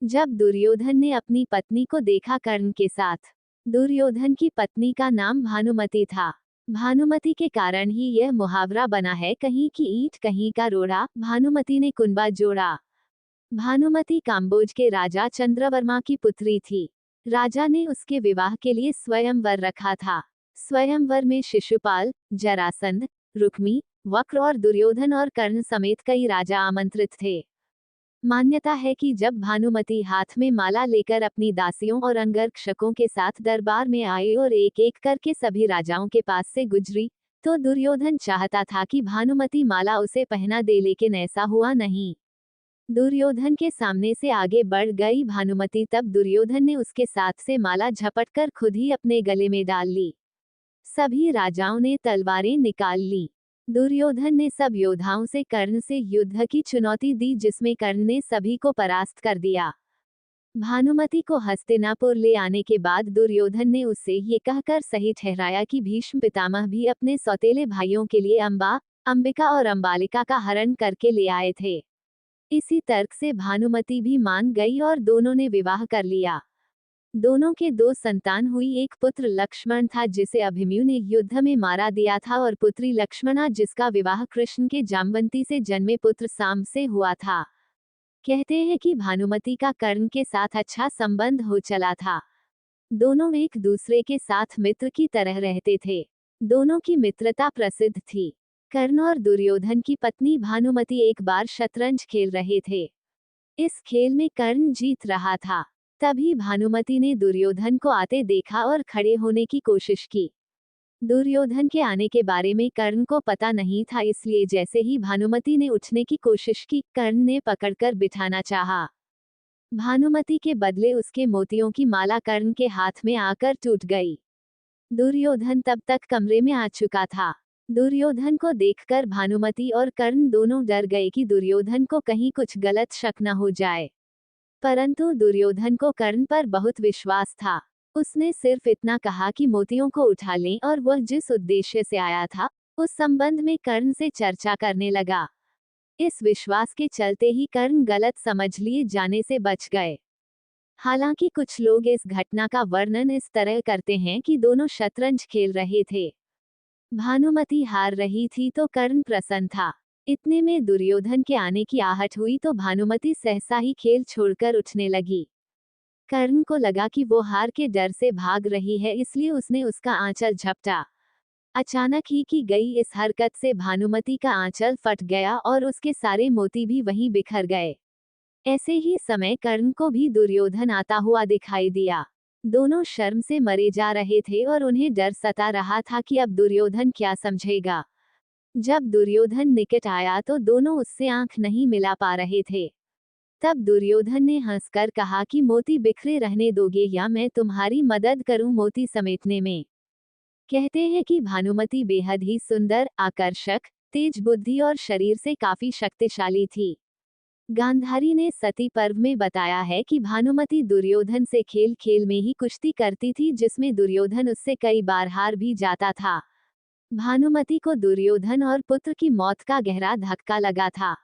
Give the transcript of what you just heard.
जब दुर्योधन ने अपनी पत्नी को देखा कर्ण के साथ। दुर्योधन की पत्नी का नाम भानुमति था। भानुमति के कारण ही यह मुहावरा बना है, कहीं की ईंट कहीं का रोड़ा, भानुमति ने कुंबा जोड़ा। भानुमति काम्बोज के राजा चंद्रवर्मा की पुत्री थी। राजा ने उसके विवाह के लिए स्वयंवर रखा था। स्वयंवर में शिशुपाल, जरासंध, रुक्मी, वक्र और दुर्योधन और कर्ण समेत कई राजा आमंत्रित थे। मान्यता है कि जब भानुमति हाथ में माला लेकर अपनी दासियों और अंगरक्षकों के साथ दरबार में आई और एक एक करके सभी राजाओं के पास से गुजरी, तो दुर्योधन चाहता था कि भानुमति माला उसे पहना दे, लेकिन ऐसा हुआ नहीं। दुर्योधन के सामने से आगे बढ़ गई भानुमति, तब दुर्योधन ने उसके साथ से माला झपटकर खुद ही अपने गले में डाल ली। सभी राजाओं ने तलवारें निकाल ली। दुर्योधन ने सब योद्धाओं से कर्ण से युद्ध की चुनौती दी, जिसमें कर्ण ने सभी को परास्त कर दिया। भानुमति को हस्तिनापुर ले आने के बाद दुर्योधन ने उससे ये कहकर सही ठहराया कि भीष्म पितामह भी अपने सौतेले भाइयों के लिए अंबा, अंबिका और अंबालिका का हरण करके ले आए थे। इसी तर्क से भानुमति भी मान गई और दोनों ने विवाह कर लिया। दोनों के दो संतान हुई। एक पुत्र लक्ष्मण था, जिसे अभिमन्यु ने युद्ध में मारा दिया था, और पुत्री लक्ष्मणा, जिसका विवाह कृष्ण के जामवंती से जन्मे पुत्र सांब से हुआ था। कहते हैं कि भानुमति का कर्ण के साथ अच्छा संबंध हो चला था। दोनों एक दूसरे के साथ मित्र की तरह रहते थे। दोनों की मित्रता प्रसिद्ध थी। कर्ण और दुर्योधन की पत्नी भानुमति एक बार शतरंज खेल रहे थे। इस खेल में कर्ण जीत रहा था। तभी भानुमति ने दुर्योधन को आते देखा और खड़े होने की कोशिश की। दुर्योधन के आने के बारे में कर्ण को पता नहीं था, इसलिए जैसे ही भानुमति ने उठने की कोशिश की, कर्ण ने पकड़कर बिठाना चाहा। भानुमति के बदले उसके मोतियों की माला कर्ण के हाथ में आकर टूट गई। दुर्योधन तब तक कमरे में आ चुका था। दुर्योधन को देखकर भानुमति और कर्ण दोनों डर गए कि दुर्योधन को कहीं कुछ गलत शक न हो जाए। परंतु दुर्योधन को कर्ण पर बहुत विश्वास था। उसने सिर्फ इतना कहा कि मोतियों को उठा लें, और वह जिस उद्देश्य से आया था उस संबंध में कर्ण से चर्चा करने लगा। इस विश्वास के चलते ही कर्ण गलत समझ लिए जाने से बच गए। हालांकि कुछ लोग इस घटना का वर्णन इस तरह करते हैं कि दोनों शतरंज खेल रहे थे। भानुमति हार रही थी तो कर्ण प्रसन्न था। इतने में दुर्योधन के आने की आहट हुई तो भानुमति सहसा ही खेल छोड़कर उठने लगी। कर्ण को लगा कि वो हार के डर से भाग रही है, इसलिए उसने उसका आंचल झपटा। अचानक ही की गई इस हरकत से भानुमति का आंचल फट गया और उसके सारे मोती भी वहीं बिखर गए। ऐसे ही समय कर्ण को भी दुर्योधन आता हुआ दिखाई दिया। दोनों शर्म से मरे जा रहे थे और उन्हें डर सता रहा था कि अब दुर्योधन क्या समझेगा। जब दुर्योधन निकट आया तो दोनों उससे आंख नहीं मिला पा रहे थे। तब दुर्योधन ने हंसकर कहा कि मोती बिखरे रहने दोगे या मैं तुम्हारी मदद करूं मोती समेटने में। कहते हैं कि भानुमति बेहद ही सुंदर, आकर्षक, तेज बुद्धि और शरीर से काफी शक्तिशाली थी। गांधारी ने सती पर्व में बताया है कि भानुमति दुर्योधन से खेल खेल में ही कुश्ती करती थी, जिसमें दुर्योधन उससे कई बार हार भी जाता था। भानुमति को दुर्योधन और पुत्र की मौत का गहरा धक्का लगा था।